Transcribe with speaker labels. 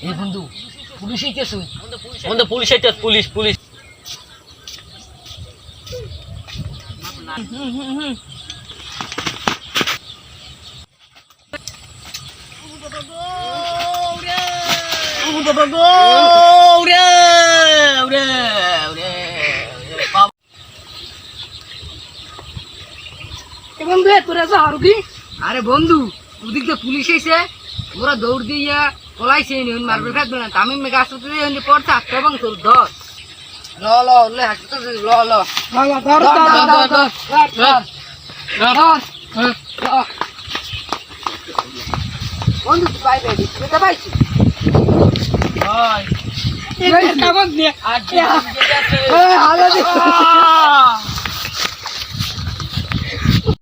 Speaker 1: এই বন্ধু পুলিশ আইতেছে
Speaker 2: বন্ধু পুলিশ আইতাছে পুলিশ পুলিশ
Speaker 1: বন্ধু তোরা যা আর কি আরে বন্ধু ওদিক দিয়ে পুলিশ এসে ওরা দৌড় দিয়া পলাইছে মারবে ফেলবে না আমি গাছ পড়ছে আটটা এবং তোর ধর ল ল লে হাসতে ল ল ধর বন্ধু পাইবে এটা পাইছি ভাই